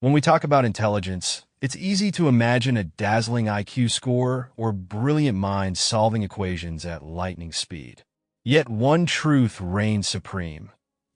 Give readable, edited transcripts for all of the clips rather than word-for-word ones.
When we talk about intelligence, it's easy to imagine a dazzling IQ score or brilliant minds solving equations at lightning speed. Yet one truth reigns supreme.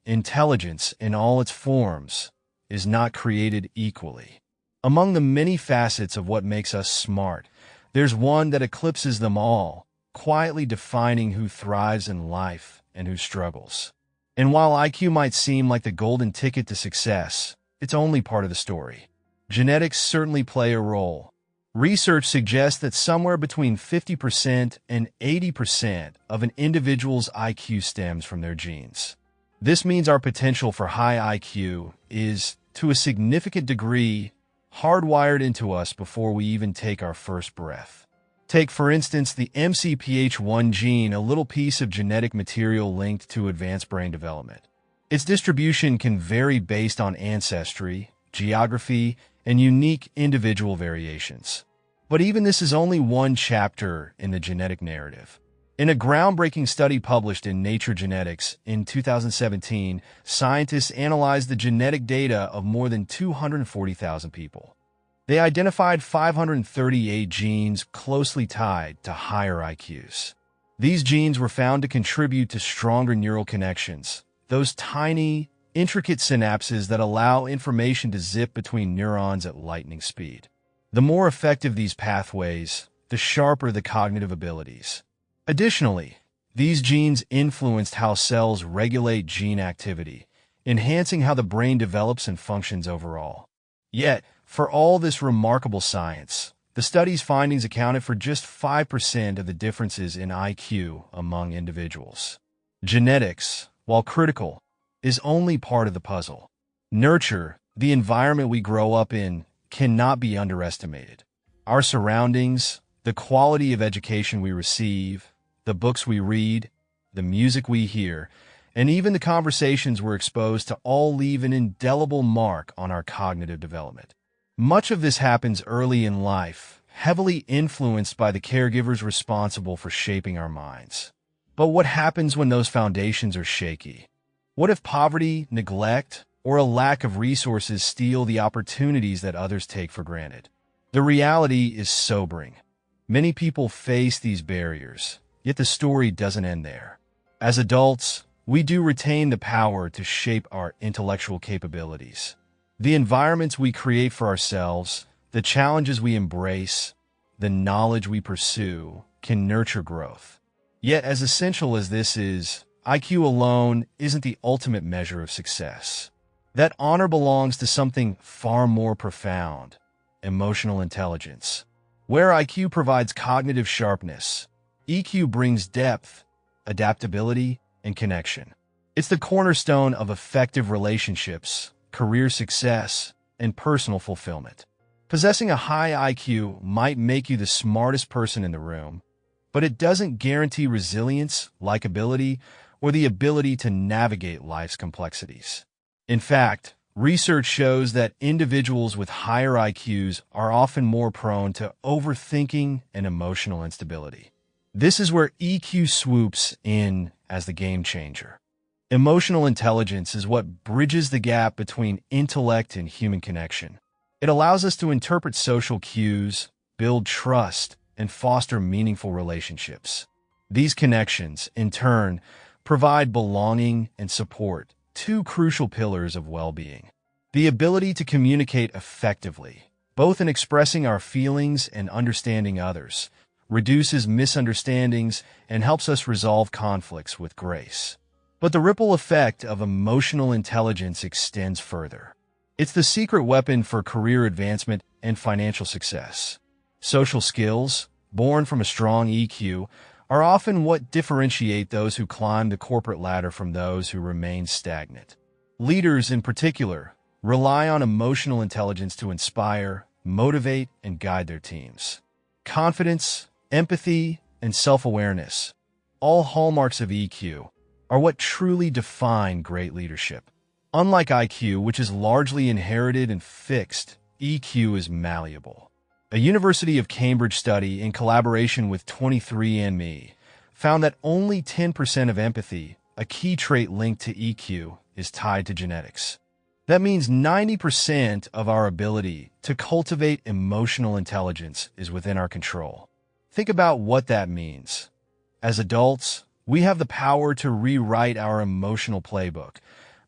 Intelligence, in all its forms, is not created equally. Among the many facets of what makes us smart, there's one that eclipses them all, quietly defining who thrives in life and who struggles. And while IQ might seem like the golden ticket to success, it's only part of the story. Genetics certainly play a role. Research suggests that somewhere between 50% and 80% of an individual's IQ stems from their genes. This means our potential for high IQ is, to a significant degree, hardwired into us before we even take our first breath. Take, for instance, the MCPH1 gene, a little piece of genetic material linked to advanced brain development. Its distribution can vary based on ancestry, geography, and unique individual variations. But even this is only one chapter in the genetic narrative. In a groundbreaking study published in Nature Genetics in 2017, scientists analyzed the genetic data of more than 240,000 people. They identified 538 genes closely tied to higher IQs. These genes were found to contribute to stronger neural connections, those tiny, intricate synapses that allow information to zip between neurons at lightning speed. The more effective these pathways, the sharper the cognitive abilities. Additionally, these genes influenced how cells regulate gene activity, enhancing how the brain develops and functions overall. Yet, for all this remarkable science, the study's findings accounted for just 5% of the differences in IQ among individuals. Genetics, while critical, is only part of the puzzle. Nurture, the environment we grow up in, cannot be underestimated. Our surroundings, the quality of education we receive, the books we read, the music we hear, and even the conversations we're exposed to all leave an indelible mark on our cognitive development. Much of this happens early in life, heavily influenced by the caregivers responsible for shaping our minds. But what happens when those foundations are shaky? What if poverty, neglect, or a lack of resources steal the opportunities that others take for granted? The reality is sobering. Many people face these barriers, yet the story doesn't end there. As adults, we do retain the power to shape our intellectual capabilities. The environments we create for ourselves, the challenges we embrace, the knowledge we pursue, can nurture growth. Yet, as essential as this is, IQ alone isn't the ultimate measure of success. That honor belongs to something far more profound: emotional intelligence. Where IQ provides cognitive sharpness, EQ brings depth, adaptability, and connection. It's the cornerstone of effective relationships, career success, and personal fulfillment. Possessing a high IQ might make you the smartest person in the room, but it doesn't guarantee resilience, likability, or the ability to navigate life's complexities. In fact, research shows that individuals with higher IQs are often more prone to overthinking and emotional instability. This is where EQ swoops in as the game changer. Emotional intelligence is what bridges the gap between intellect and human connection. It allows us to interpret social cues, build trust, and foster meaningful relationships. These connections, in turn, provide belonging and support, two crucial pillars of well-being. The ability to communicate effectively, both in expressing our feelings and understanding others, reduces misunderstandings and helps us resolve conflicts with grace. But the ripple effect of emotional intelligence extends further. It's the secret weapon for career advancement and financial success. Social skills, born from a strong EQ, are often what differentiate those who climb the corporate ladder from those who remain stagnant. Leaders, in particular, rely on emotional intelligence to inspire, motivate, and guide their teams. Confidence, empathy, and self-awareness, all hallmarks of EQ, are what truly define great leadership. Unlike IQ, which is largely inherited and fixed, EQ is malleable. A University of Cambridge study, in collaboration with 23andMe, found that only 10% of empathy, a key trait linked to EQ, is tied to genetics. That means 90% of our ability to cultivate emotional intelligence is within our control. Think about what that means. As adults, we have the power to rewrite our emotional playbook,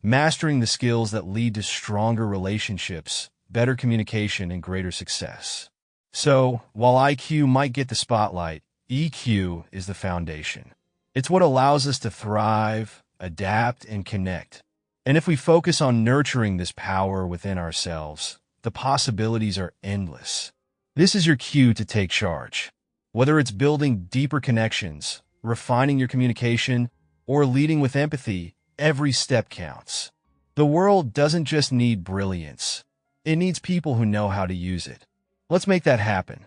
mastering the skills that lead to stronger relationships, better communication, and greater success. So, while IQ might get the spotlight, EQ is the foundation. It's what allows us to thrive, adapt, and connect. And if we focus on nurturing this power within ourselves, the possibilities are endless. This is your cue to take charge. Whether it's building deeper connections, refining your communication, or leading with empathy, every step counts. The world doesn't just need brilliance. It needs people who know how to use it. Let's make that happen.